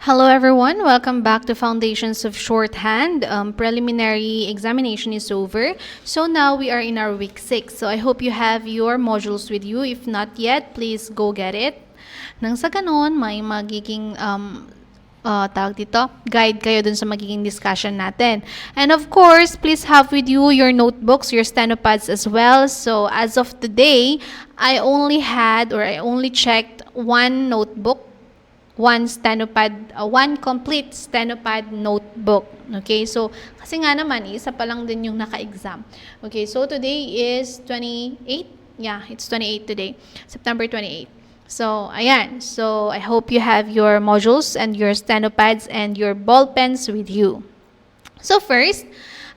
Hello everyone, welcome back to Foundations of Shorthand. Preliminary examination is over. So now we are in our week 6. So I hope you have your modules with you. If not yet, please go get it. Nang sa ganon, may magiging tawag dito, guide kayo dun sa magiging discussion natin. And of course, please have with you your notebooks, your stenopads as well. So as of today, I only checked one notebook, one complete stenopad notebook. Okay, so kasi nga naman, isa pa lang din yung naka-exam. Okay, so today is 28. Yeah, it's 28 today, September 28. So, ayan. So, I hope you have your modules and your stenopads and your ball pens with you. So, first,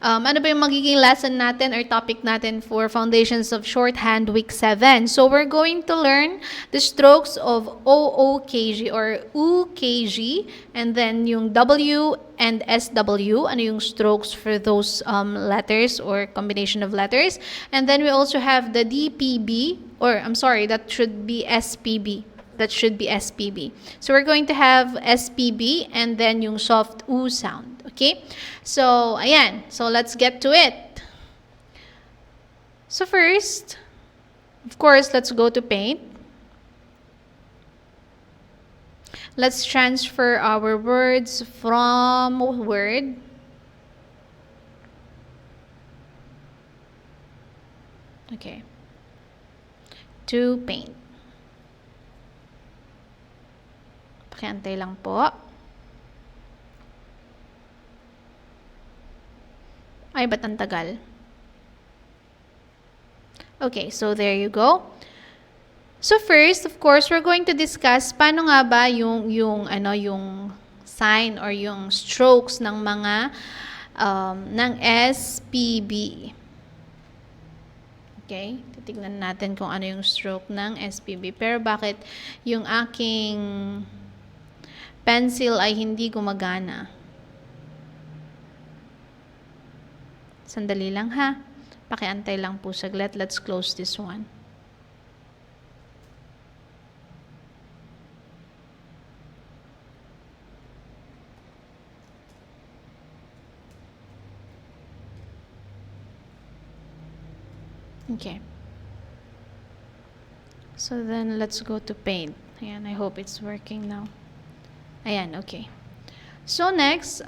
ano ba yung magiging lesson natin or topic natin for Foundations of Shorthand Week 7? So, we're going to learn the strokes of OOKG or UKG, and then yung W and SW, ano yung strokes for those letters or combination of letters. And then we also have the DPB, or I'm sorry, that should be SPB. That should be SPB. So we're going to have SPB and then yung soft U sound. Okay? So, ayan. So, let's get to it. So, first, of course, let's go to Paint. Let's transfer our words from Word to Paint. Pakiantay lang po. Ay, ba't ang tagal? Okay, so there you go. So first, of course, we're going to discuss paano nga ba yung sign or yung strokes ng mga ng SPB. Okay, titignan natin kung ano yung stroke ng SPB. Pero bakit yung aking pencil ay hindi gumagana? Sandali lang ha. Pakiantay lang po saglit. Let's close this one. Okay. So then let's go to Paint. Ayan, I hope it's working now. Ayan, okay. So next,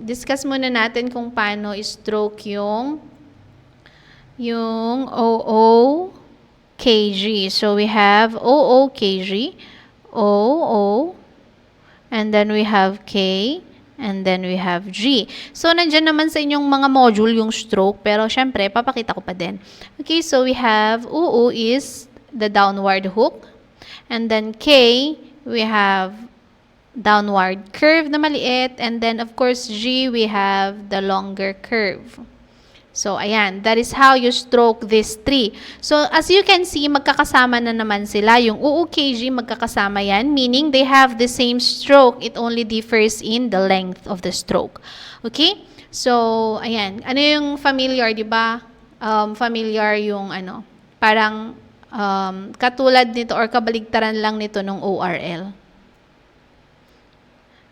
discuss muna natin kung paano i-stroke yung OOKG. So we have OOKG, OO, and then we have K, and then we have G. So nandiyan naman sa inyong mga module yung stroke, pero syempre, papakita ko pa din. Okay, so we have OO is the downward hook, and then K, we have downward curve na maliit, and then of course G, we have the longer curve. So ayan, that is how you stroke these three. So as you can see, magkakasama na naman sila. Yung UUKG, magkakasama yan, meaning they have the same stroke. It only differs in the length of the stroke. Okay? So ayan, ano yung familiar, di ba? Familiar yung parang katulad nito or kabaligtaran lang nito ng ORL.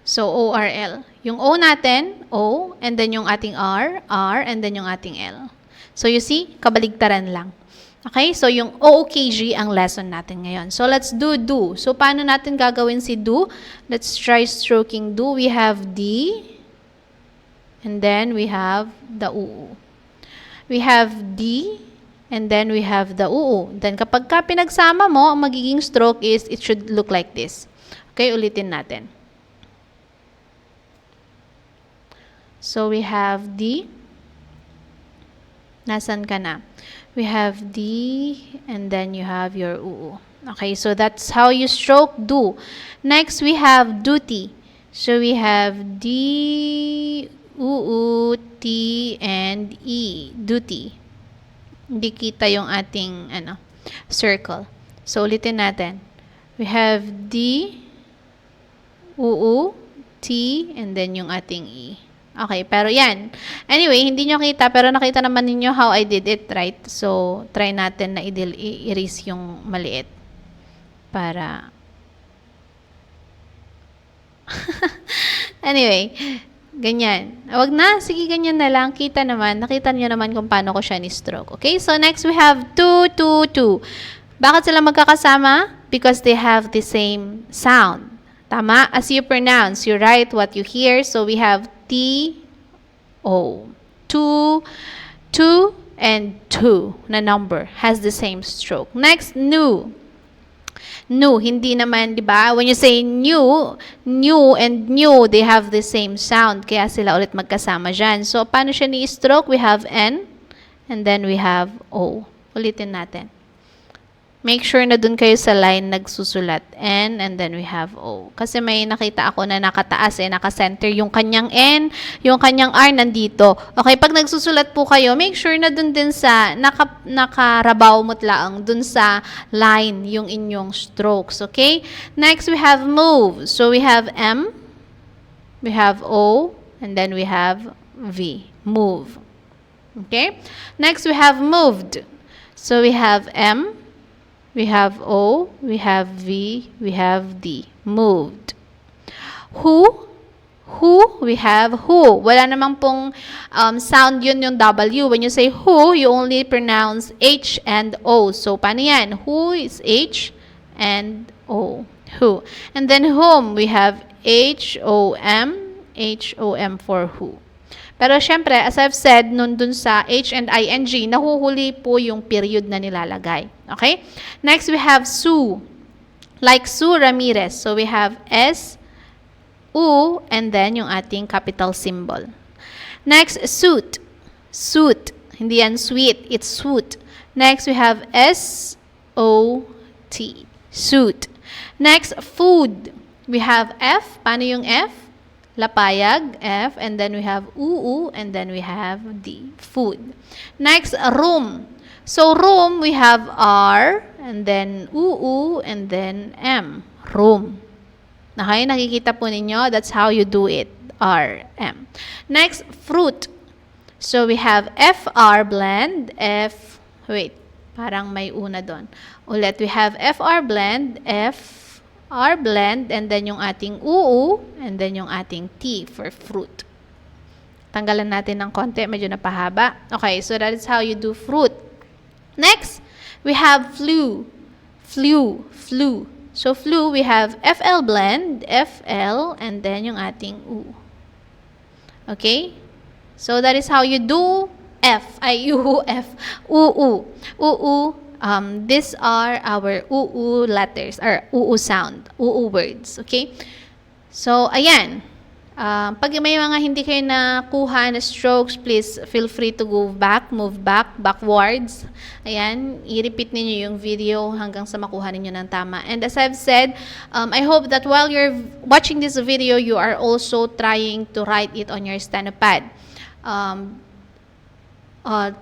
So, ORL. Yung O natin, O, and then yung ating R, R, and then yung ating L. So, you see, kabaligtaran lang. Okay? So, yung OOKG ang lesson natin ngayon. So, let's do do. So, paano natin gagawin si do? Let's try stroking do. We have D, and then we have the UU. We have D, and then we have the UU. Then, kapag ka pinagsama mo, ang magiging stroke is, it should look like this. Okay? Ulitin natin. So, we have D. Nasaan ka na? We have D, and then you have your UU. Okay, so that's how you stroke do. Next, we have duty. So, we have D, UU, T, and E. Duty. Hindi kita yung ating circle. So, ulitin natin. We have D, UU, T, and then yung ating E. Okay, pero yan. Anyway, hindi nyo kita, pero nakita naman ninyo how I did it, right? So, try natin na i-erase yung maliit para Anyway, ganyan. Wag na, sige ganyan na lang. Kita naman, nakita niyo naman kung paano ko siya ni-stroke. Okay, so next we have 2, 2, 2. Bakit sila magkakasama? Because they have the same sound. Tama? As you pronounce, you write what you hear. So we have T, O. 2, 2, and 2 na number has the same stroke. Next, new. New, hindi naman, di ba? When you say new, new and new, they have the same sound. Kaya sila ulit magkasama dyan. So, paano siya ni-stroke? We have N, and then we have O. Ulitin natin. Make sure na dun kayo sa line nagsusulat N and then we have O. Kasi may nakita ako na nakataas naka-center yung kanyang N, yung kanyang R nandito. Okay, pag nagsusulat po kayo, make sure na dun din sa nakarabaw mutlaang dun sa line yung inyong strokes. Okay? Next, we have move. So we have M, we have O, and then we have V. Move. Okay? Next, we have moved. So we have M, we have O, we have V, we have D. Moved. Who, we have who. Wala namang pong sound yun yung W. When you say who, you only pronounce H and O. So, paano yan? Who is H and O. Who. And then whom, we have H-O-M, H-O-M for who. Pero syempre, as I've said, dun sa H and ING, nahuhuli po yung period na nilalagay. Okay? Next, we have Sue. Like Sue Ramirez. So, we have S, U, and then yung ating capital symbol. Next, suit. Suit. Hindi yan sweet. It's suit. Next, we have S-O-T. Suit. Next, food. We have F. Paano yung F? Lapayag, F, and then we have UU, and then we have D, food. Next, room. So, room, we have R, and then UU, and then M, room. Okay, nakikita po ninyo, that's how you do it, R, M. Next, fruit. So, we have FR blend, parang may una doon. Ulit, we have FR blend, R blend, and then yung ating UU, and then yung ating T for fruit. Tanggalan natin ng konti, medyo napahaba. Okay, so that is how you do fruit. Next, we have flu. Flu. So, flu, we have FL blend, FL, and then yung ating U. Okay? So, that is how you do UU. These are our UU letters, or UU sound, UU words, okay? So, ayan. Pag may mga hindi kayo nakuha na strokes, please feel free to go back, move backwards. Ayan, i-repeat ninyo yung video hanggang sa makuha ninyo ng tama. And as I've said, I hope that while you're watching this video, you are also trying to write it on your stenopad.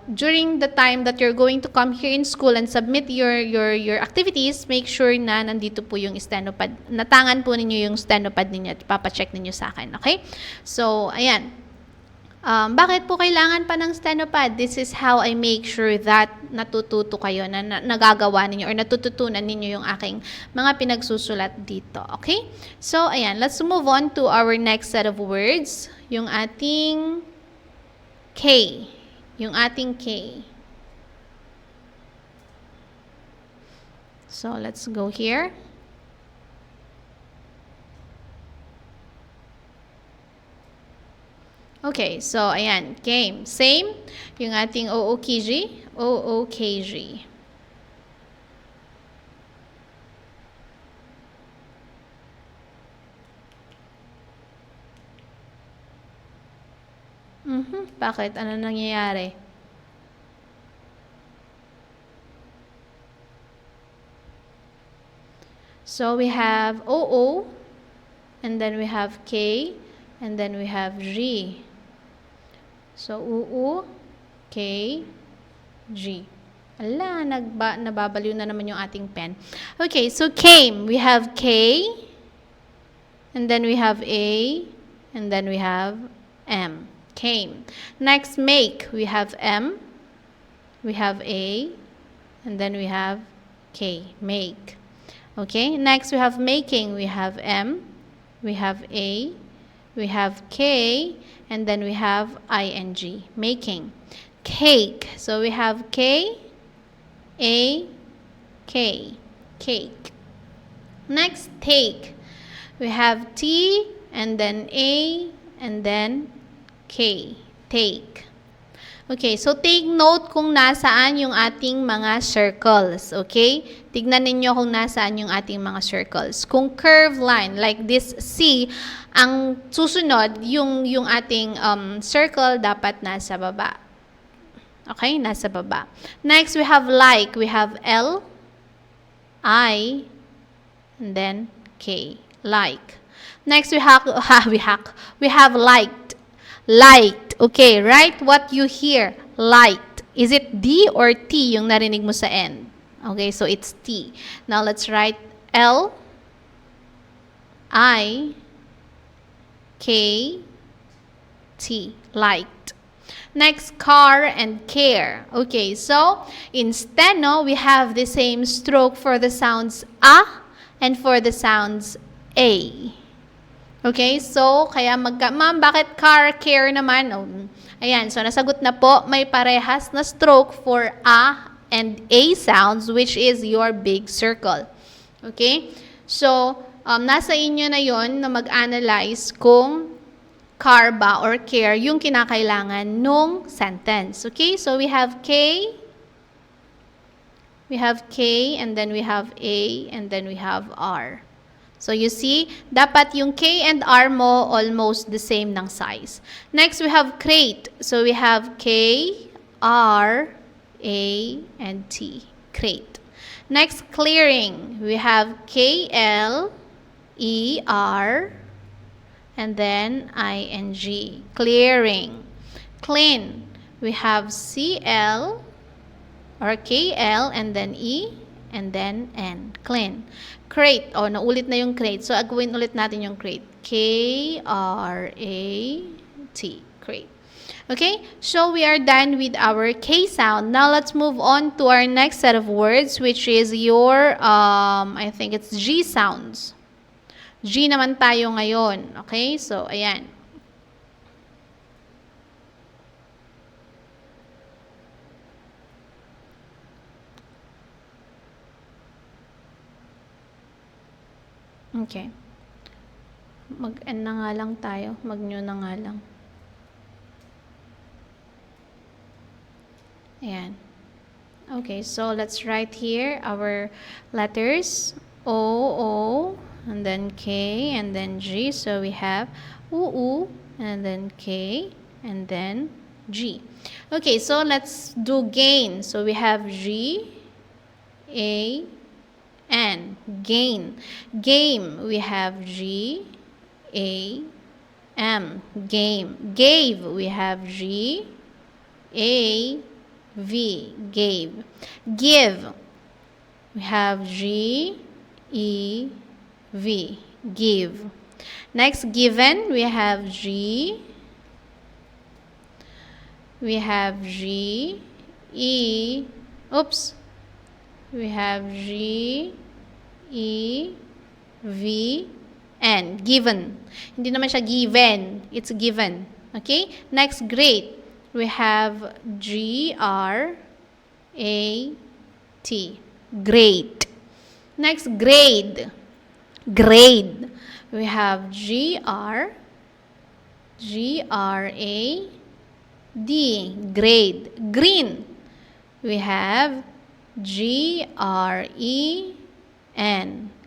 During the time that you're going to come here in school and submit your activities, make sure na nandito po yung stenopad. Natangan po ninyo yung stenopad ninyo at papacheck ninyo sa akin. Okay? So, ayan. Bakit po kailangan pa ng stenopad? This is how I make sure that natututo kayo, na nagagawa ninyo or natututunan ninyo yung aking mga pinagsusulat dito. Okay? So, ayan. Let's move on to our next set of words. Yung ating K. Yung ating K. So, let's go here. Okay, so, ayan, came. Same, yung ating OOKG. OOKG. Bakit? Ano nangyayari? So, we have OO, and then we have K, and then we have G. So, UU, K, G. Ala, nababaliw na naman yung ating pen. Okay, so came. We have K, and then we have A, and then we have M. Came. Next, make. We have M, we have A, and then we have K. Make. Okay, next we have making. We have M, we have A, we have K, and then we have ing, making. Cake. So we have K, A, K, cake. Next, take. We have T, and then A, and then K, take. Okay, so take note kung nasaan yung ating mga circles, okay? Tignan ninyo kung nasaan yung ating mga circles. Kung curved line, like this C, ang susunod, yung ating circle dapat nasa baba. Okay, nasa baba. Next, we have like. We have L, I, and then K, like. Next, we have liked. Liked. Okay, write what you hear. Liked. Is it D or T yung narinig mo sa end? Okay, so it's T. Now, let's write L, I, K, T. Liked. Next, car and care. Okay, so in steno, we have the same stroke for the sounds A and for the sounds A. Okay, so kaya ma'am, bakit car, care naman? Oh, ayan, so nasagot na po, may parehas na stroke for A and A sounds, which is your big circle. Okay, so nasa inyo na yon na mag-analyze kung car ba or care yung kinakailangan nung sentence. Okay, so we have K, and then we have A, and then we have R. So you see, dapat yung K and R mo almost the same ng size. Next, we have crate. So we have K, R, A, and T. Crate. Next, clearing. We have K, L, E, R, and then ing. Clearing. Clean. We have CL or KL and then E and then N. Clean. Crate. O, naulit na yung crate. So, agawin ulit natin yung crate. K-R-A-T. Crate. Okay? So, we are done with our K sound. Now, let's move on to our next set of words, which is your, I think it's G sounds. G naman tayo ngayon. Okay? So, ayan. Okay. Mag-N na nga lang tayo. Mag-new na nga lang. Ayan. Okay, so let's write here our letters. O, and then K, and then G. So we have U, and then K, and then G. Okay, so let's do gain. So we have G, A, N. Gain. Game. We have G, A, M. Game. Gave. We have G, A, V. Gave. Give. We have G, E, V. Give. Next, given. We have G, E, oops. We have G, E, V, N. Given. Hindi naman siya given. It's given. Okay? Next, great. We have G, R, A, T. Great. Next, grade. Grade. We have G, R, A, D. Grade. Green. We have G-R-E-N.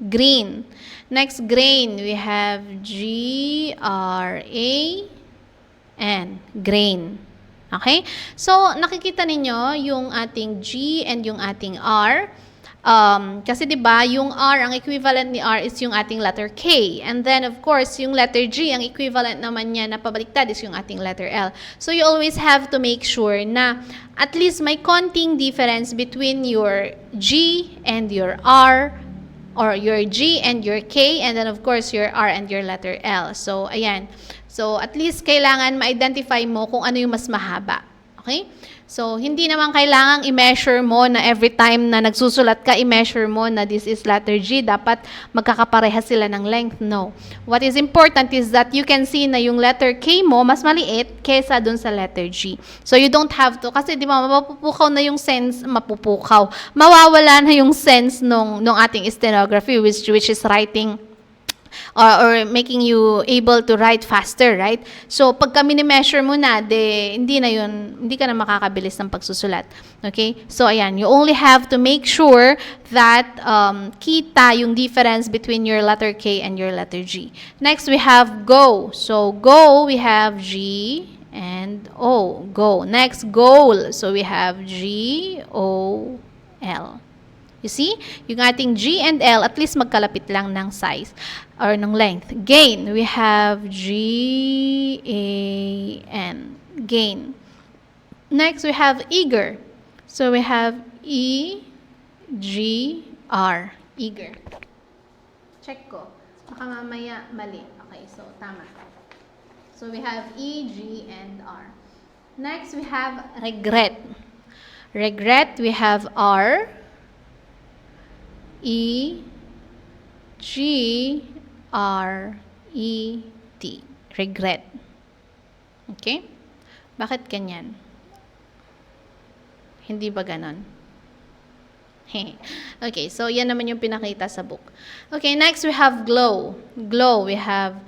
Green. Next, grain. We have G-R-A-N. Grain. Okay? So, nakikita ninyo yung ating G and yung ating R. Kasi 'di ba, yung R, ang equivalent ni R is yung ating letter K. And then of course, yung letter G, ang equivalent naman niya na pabaliktad is yung ating letter L. So you always have to make sure na at least may konting difference between your G and your R, or your G and your K, and then of course your R and your letter L. So ayan. So at least kailangan ma-identify mo kung ano yung mas mahaba. Okay? So, hindi naman kailangang i-measure mo na every time na nagsusulat ka, i-measure mo na this is letter G. Dapat magkakapareha sila ng length. No. What is important is that you can see na yung letter K mo, mas maliit kesa dun sa letter G. So, you don't have to, kasi di ba, mapupukaw na yung sense, mawawala na yung sense nung ating stenography, which is writing or making you able to write faster, right? So, pag mini-measure mo na, hindi ka na makakabilis ng pagsusulat. Okay? So, ayan, you only have to make sure that kita yung difference between your letter K and your letter G. Next, we have go. So, go, we have G and O. Go. Next, goal. So, we have G, O, L. You see? Yung ating G and L, at least magkalapit lang ng size or ng length. Gain, we have G-A-N. Gain. Next, we have eager. So, we have E-G-R. Eager. Check ko. Baka mamaya mali. Okay, so tama. So, we have E, G, and R. Next, we have regret. Regret, we have R, E, G, R, E, T. Regret. Okay? Bakit ganyan? Hindi ba ganon? Okay, so yan naman yung pinakita sa book. Okay, next we have glow. Glow, we have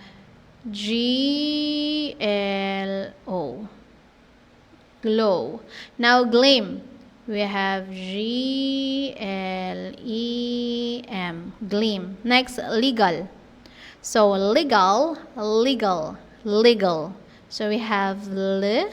G, L, O. Glow. Now, gleam. We have G-L-E-M. Gleam. Next, legal. So, legal, legal, legal. So, we have L,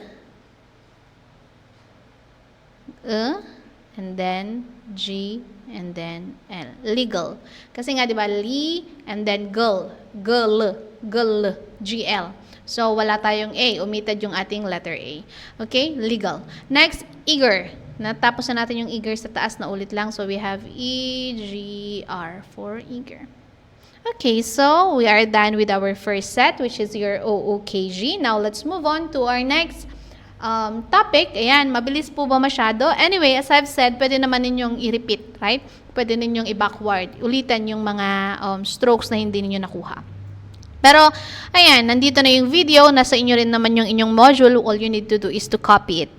and then G, and then L. Legal. Kasi nga, di ba, li, and then girl, girl, girl, G-L. So, wala tayong A. Omitted yung ating letter A. Okay? Legal. Next, eager. Natapos na natin yung eager sa taas na ulit lang. So, we have E-G-R for eager. Okay, so we are done with our first set, which is your OOKG. Now, let's move on to our next topic. Ayan, mabilis po ba masyado? Anyway, as I've said, pwede naman ninyong i-repeat, right? Pwede ninyong i-backward. Ulitan yung mga strokes na hindi ninyo nakuha. Pero, ayan, nandito na yung video. Nasa inyo rin naman yung inyong module. All you need to do is to copy it.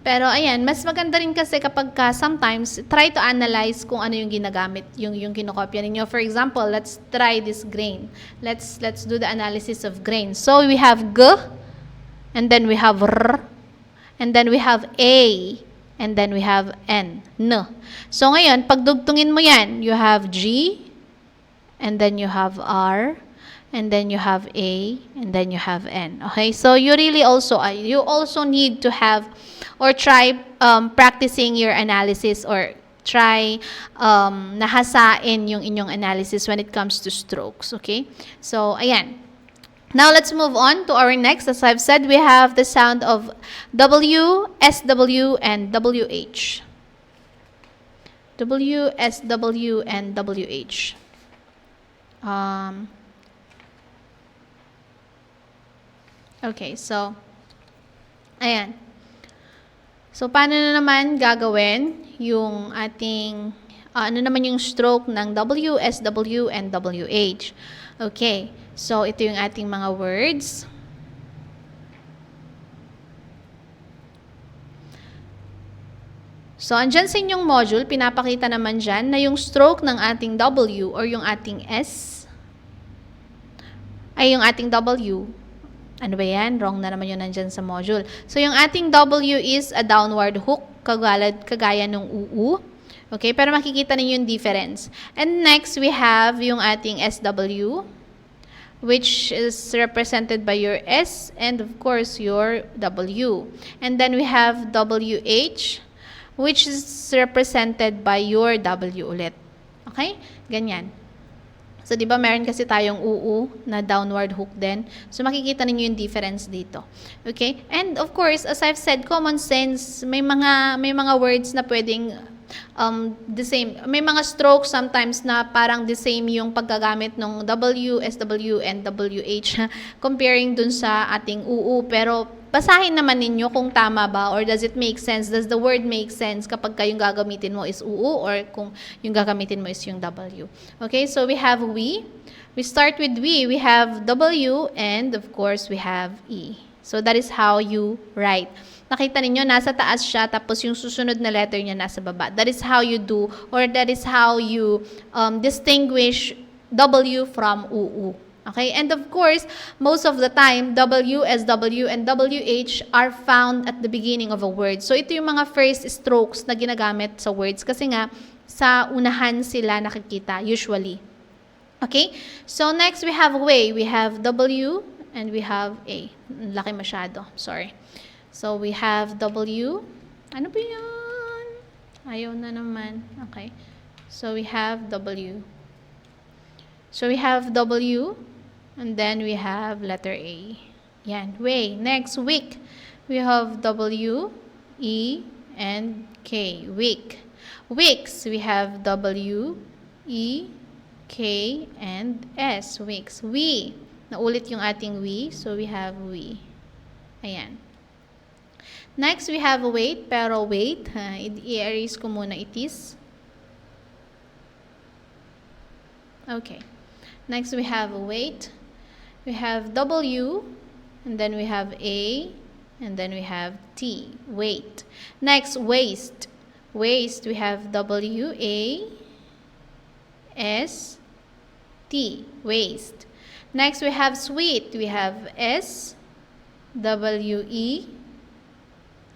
Pero ayan, mas maganda rin kasi kapag sometimes try to analyze kung ano yung ginagamit, yung kinokopya ninyo. For example, let's try this grain. Let's do the analysis of grain. So we have G, and then we have R, and then we have A, and then we have N. So ngayon, pagdugtungin mo yan, you have G, and then you have R, and then you have A, and then you have N. Okay? So you also need to have or try practicing your analysis or try nahasain yung inyong analysis when it comes to strokes. Okay? So, ayan. Now, let's move on to our next. As I've said, we have the sound of W, SW, and WH. W, SW, and WH. Okay, so, ayan. So, paano na naman gagawin yung ating, ano naman yung stroke ng W, SW, and WH? Okay, so ito yung ating mga words. So, andyan sa inyong module, pinapakita naman dyan na yung stroke ng ating W or yung ating S, ay yung ating W, ano ba yan? Wrong na naman yun nandyan sa module. So, yung ating W is a downward hook, kagaya ng UU. Okay? Pero makikita ninyo yung difference. And next, we have yung ating SW, which is represented by your S and, of course, your W. And then we have WH, which is represented by your W ulit. Okay? Ganyan. So, di ba, meron kasi tayong UU na downward hook din. So, makikita ninyo yung difference dito. Okay? And, of course, as I've said, common sense, may mga words na pwedeng the same. May mga strokes sometimes na parang the same yung paggagamit ng W, SW, and WH comparing dun sa ating UU. Pero basahin naman ninyo kung tama ba or does it make sense? Does the word make sense kapag yung gagamitin mo is UU or kung yung gagamitin mo is yung W. Okay, so we have we. We start with we have W, and of course, we have E. So, that is how you write. Nakita ninyo, nasa taas siya, tapos yung susunod na letter niya nasa baba. That is how you do, or that is how you distinguish W from UU. Okay? And of course, most of the time, W, SW, and WH are found at the beginning of a word. So, ito yung mga first strokes na ginagamit sa words kasi nga, sa unahan sila nakikita, usually. Okay? So, next we have way. We have W and we have A. Laki masyado. Sorry. So, we have W. Ano ba yan? Ayaw na naman. Okay. So, we have W. So, we have W and then we have letter A. Yan. Way. Next, week. We have W, E, and K. Week. Weeks. We have W, E, K, and S. Weeks. We. Naulit yung ating we. So, we have we. Ayan. Next, we have wait. Pero wait. I-erase ko muna it is. Okay. Next, we have wait. We have W. And then we have A. And then we have T. Wait. Next, waste. Waste. We have W, A, S, T, waste. Next, we have sweet. We have S, W, E,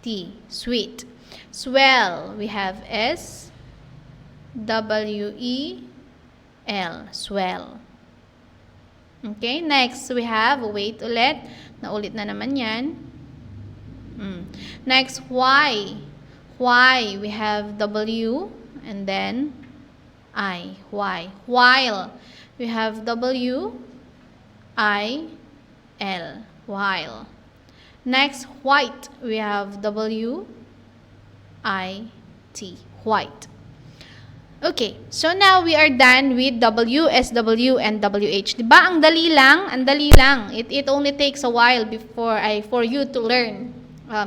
T, sweet. Swell. We have S, W, E, L, swell. Okay, next, we have, wait ulit. Naulit na naman yan. Next, Y. Y. We have W, and then I. Y. While. We have W, I, L. While. Next, white. We have W, I, T. White. Okay, so now we are done with W, SW, and WH. Diba? Ang dali lang. Ang dali lang. It only takes a while for you to learn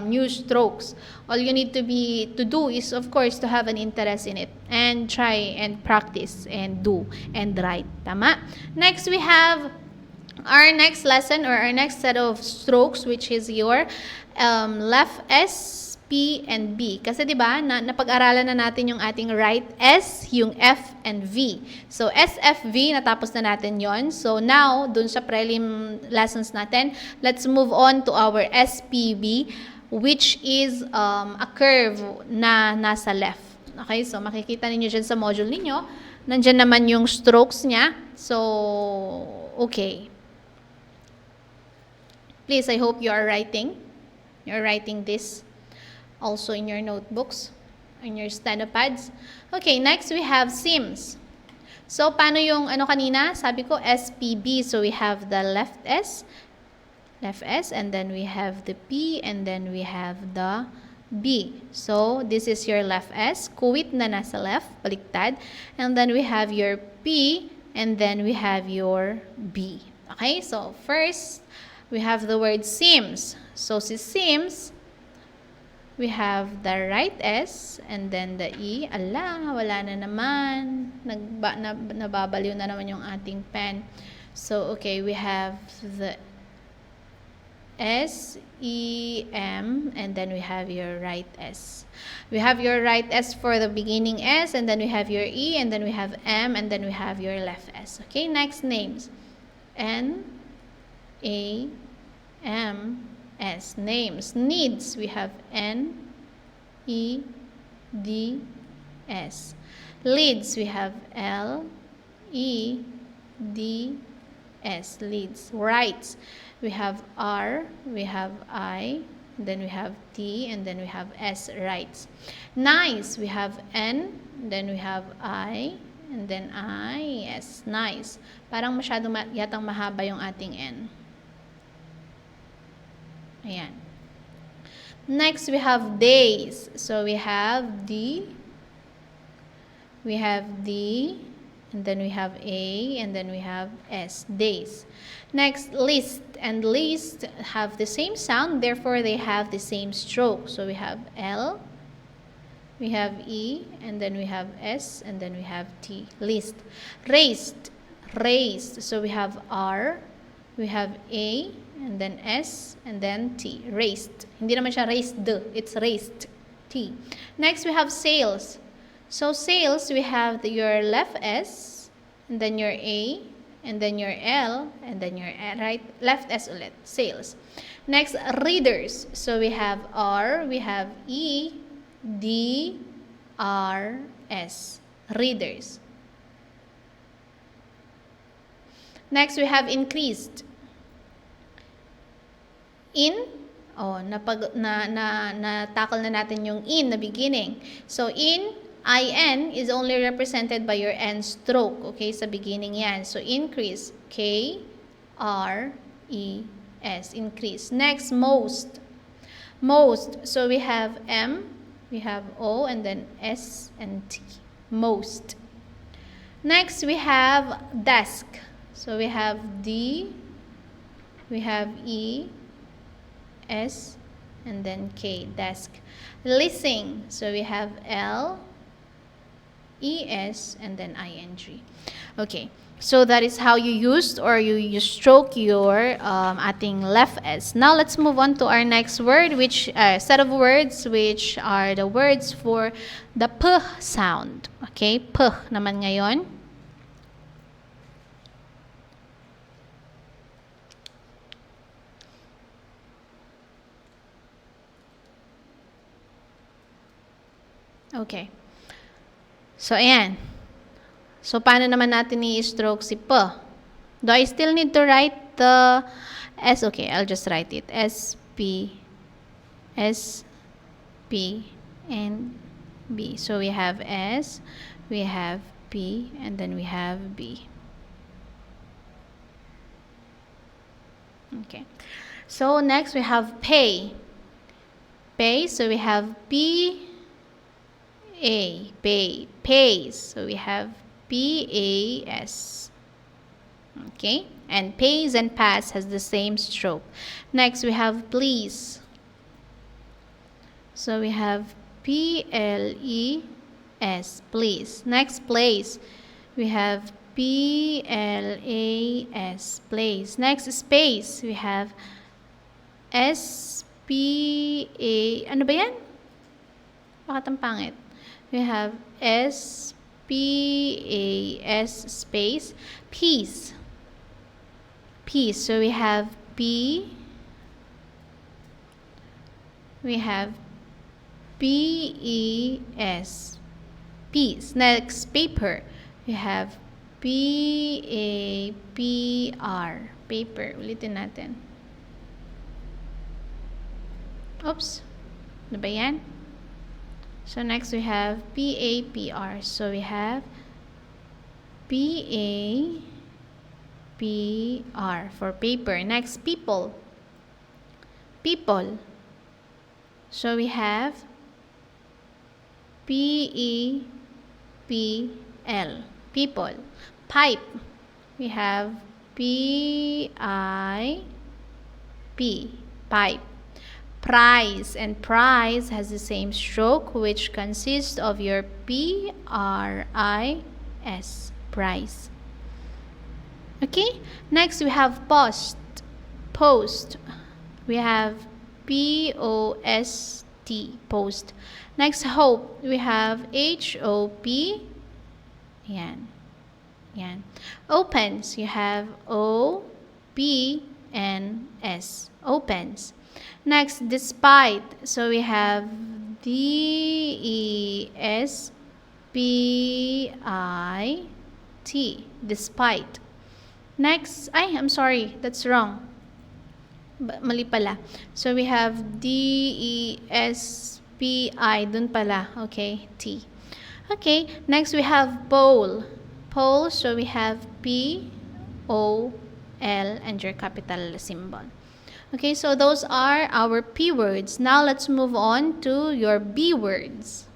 new strokes. All you need to do is, of course, to have an interest in it and try and practice and do and write. Tama? Next, we have our next lesson or our next set of strokes, which is your left S, P, and B. Kasi diba, napag-aralan na natin yung ating right S, yung F, and V. So, S, F, V, natapos na natin yon. So, now, dun sa prelim lessons natin, let's move on to our SPB, which is a curve na nasa left. Okay, so makikita ninyo dyan sa module ninyo. Nandyan naman yung strokes niya. So, okay. Please, I hope you are writing. You're writing this also in your notebooks, in your steno pads. Okay, next we have Sims. So, paano yung ano kanina? Sabi ko SPB. So, we have the left S, and then we have the P, and then we have the B. So, this is your left S. Kuwit na nasa left, baliktad. And then we have your P, and then we have your B. Okay, so first, we have the word Sims. So, si Sims, we have the right S, and then the E. Ala, wala na naman. Nababaliw na naman yung ating pen. So, okay, we have the S, E, M, and then we have your right S. We have your right S for the beginning S, and then we have your E, and then we have M, and then we have your left S. Okay, next names. N, A, M, S. Names. Needs. We have N, E, D, S. Leads. We have L, E, D, S. Leads. Rights. We have R, we have I, then we have T, and then we have S, rights. Nice, we have N, then we have I, and then I, S, nice. Parang masyado yatang mahaba yung ating N. Ayan. Next, we have days. So, we have D, we have D, and then we have A, and then we have S, days. Next, list and least have the same sound, therefore they have the same stroke. So we have L, we have E, and then we have S, and then we have T, list. Raised, raised, so we have R, we have A, and then S, and then T, raised. Hindi naman siya raised, it's raised, T. Next, we have sales. So sales, we have your left S, and then your A, and then your L, and then your right left S ulit, sales. Next, readers. So we have R, we have E, D, R, S, readers. Next, we have increased. In, na-tackle na natin yung in na beginning. So in, IN is only represented by your N stroke, okay, sa beginning yan. So increase, K, R, E, S, increase. Next, most. Most, so we have M, we have O, and then S and T, most. Next, we have desk. So we have D, we have E, S, and then K, desk. Leasing, so we have L, ES, and then ING. Okay, so that is how you used or you stroke your ating left S. Now let's move on to our next word, which set of words which are the words for the P sound. Okay, P naman ngayon. Okay. So, ayan. So, paano naman natin i-stroke si P? Do I still need to write the S? Okay, I'll just write it. S, P, S, P, and B. So, we have S, we have P, and then we have B. Okay. So, next we have pay. Pay, so we have P, A, pay, pays. So we have P-A-S. Okay, and pays and pass has the same stroke. Next we have please. So we have P-L-E-S, please. Next, place. We have P-L-A-S, place. Next, space. We have S-P-A, ano ba yan? Bakit ang pangit? We have S-P-A-S space, peace. Peace. So we have P, we have P-E-S, peace. Next, paper. We have P-A-P-R, paper. Ulitin natin. Oops. Ano ba yan? So next we have P-A-P-R. So we have P-A-P-R for paper. Next, people. People. So we have P-E-P-L. People. Pipe. We have P-I-P. Pipe. Price, and price has the same stroke, which consists of your P-R-I-S, price. Okay, next we have post. Post, we have P-O-S-T, post. Next, hope, we have H-O-P, yan, yan. Opens, you have O-P-N-S, opens. Next, despite. So we have D-E-S-P-I-T, despite. Next, I'm sorry, that's wrong. Mali pala. So we have D-E-S-P-I, dun pala. Okay, T. Okay, next we have bowl. Bowl, so we have P-O-L and your capital symbol. Okay, so those are our P words. Now let's move on to your B words.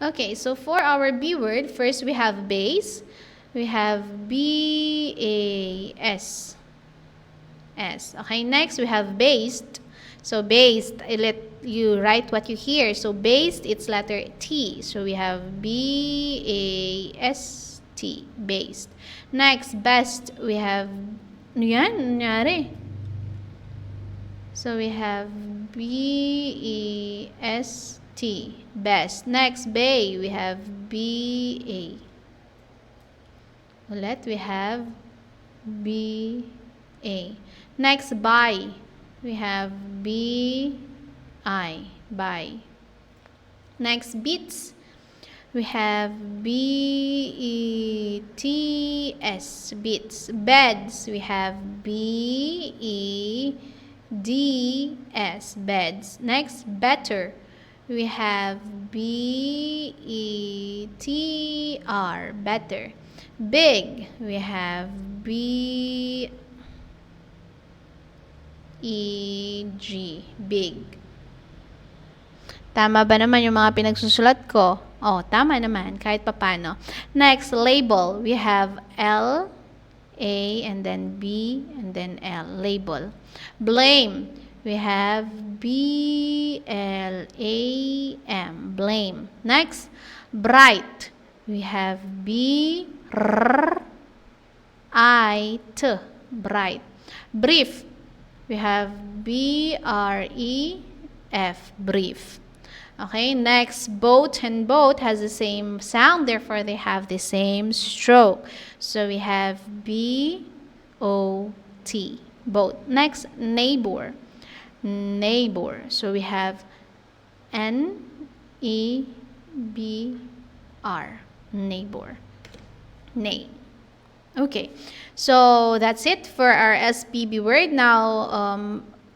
Okay, so for our B word, first we have base. We have B-A-S. S. Okay, next we have based. So based, I let you write what you hear. So based, it's letter T. So we have B-A-S-T, based. Next, best, we have, ano yan? Nangyari? So we have B-E-S-T, best. Next, bay, we have B-A. Ulit, we have B-A. Next, buy. We have B-I, buy. Next, beats. We have B-E-T-S, beats. Beds. We have B-E-D-S, beds. Next, better. We have B-E-T-R, better. Big. We have B E-G, big. Tama ba naman yung mga pinagsusulat ko? Oh, tama naman, kahit papano. Next, label. We have L, A, and then B, and then L, label. Blame. We have B-L-A-M, blame. Next, bright. We have B-R-I-T, bright. Brief. We have B-R-E-F, brief. Okay, next, boat, and boat has the same sound, therefore they have the same stroke. So we have B-O-T, boat. Next, neighbor, neighbor. So we have N-E-B-R, neighbor, name. Okay, so that's it for our SPB word. Now,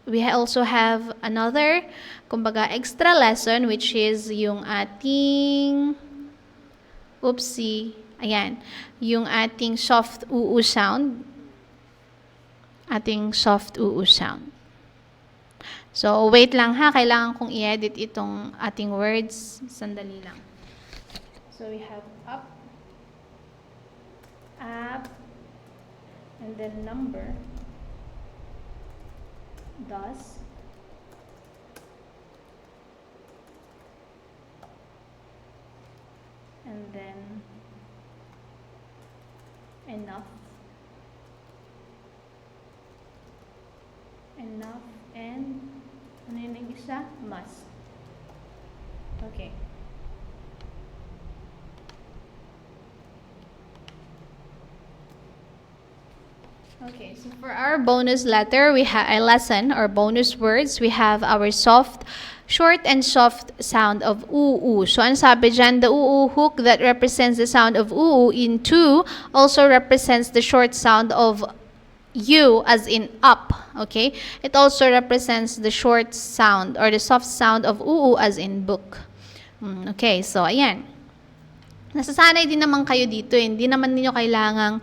we also have another, kumbaga, extra lesson, which is yung ating, ayan, yung ating soft uu sound. Ating soft uu sound. So, wait lang ha, kailangan kong i-edit itong ating words. Sandali lang. So, we have up, and then number, thus, and then enough, and ano yung isa? Must. Okay. Okay, so for our bonus letter, we have a lesson or bonus words. We have our short and soft sound of uu. So, ano sabi dyan? The uu hook that represents the sound of uu in two also represents the short sound of u as in up. Okay? It also represents the short sound or the soft sound of uu as in book. Okay, so ayan. Nasasanay din naman kayo dito. Hindi naman niyo kailangang,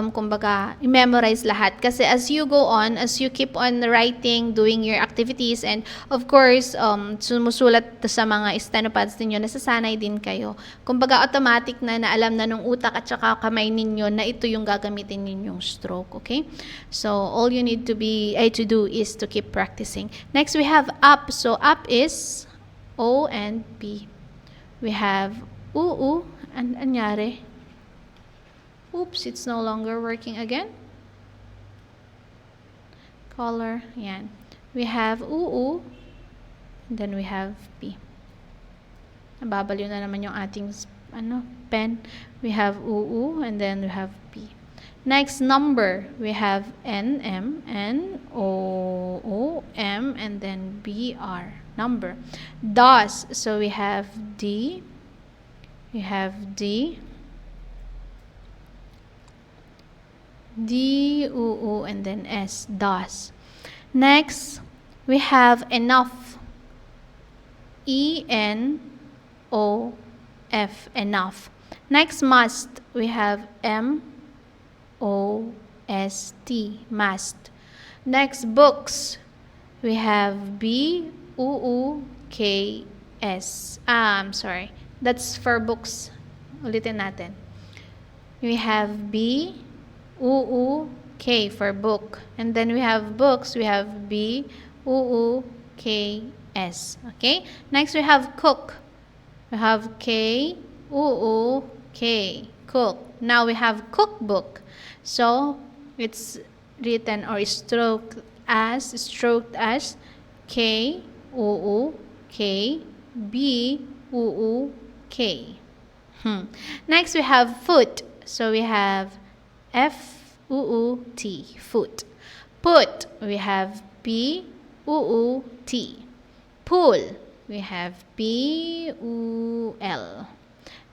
kumbaga, i-memorize lahat. Kasi as you go on, as you keep on writing, doing your activities, and of course, sumusulat sa mga stenopads ninyo, nasasanay din kayo. Kumbaga, automatic na alam na nung utak at saka kamay ninyo na ito yung gagamitin ninyong stroke. Okay? So, all you need to do is to keep practicing. Next, we have up. So, up is O and P. We have uu. And anyari? Oops, it's no longer working again. Color, yan. We have uu, and then we have P. Nababaliw na naman yung ating pen. We have uu, and then we have P. Next, number. We have NM, N-O-O-M, and then B-R, number. DOS, so we have D. We have D, D-U-U, and then S, DOS. Next, we have enough, E-N-O-F, enough. Next, must, we have M-O-S-T, must. Next, books, we have B-U-U-K-S, That's for books. Ulitin natin. We have B, U, K for book. And then we have books. We have B, U, K, S. Okay? Next, we have cook. We have K, U, K. Cook. Now we have cookbook. So, it's written or stroked as K, U, K, B, U, K. Next, we have foot. So, we have F-U-U-T, foot. Put, we have P-U-U-T. Pool, we have P-U-L.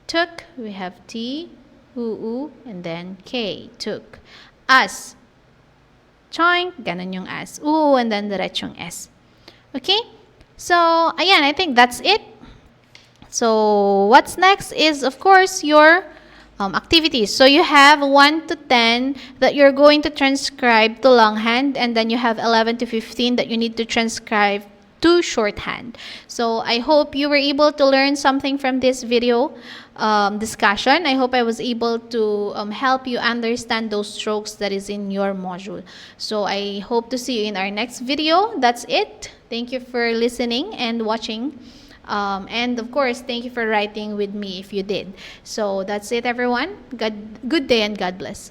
Took, we have T-U-U, and then K, took. Us, choink, ganun yung as. U, and then diretsong S. Okay? So, ayan, I think that's it. So, what's next is, of course, your activities. So, you have 1 to 10 that you're going to transcribe to longhand, and then you have 11 to 15 that you need to transcribe to shorthand. So, I hope you were able to learn something from this video discussion. I hope I was able to help you understand those strokes that is in your module. So, I hope to see you in our next video. That's it. Thank you for listening and watching. And of course, thank you for writing with me if you did. So that's it, everyone. Good day and God bless.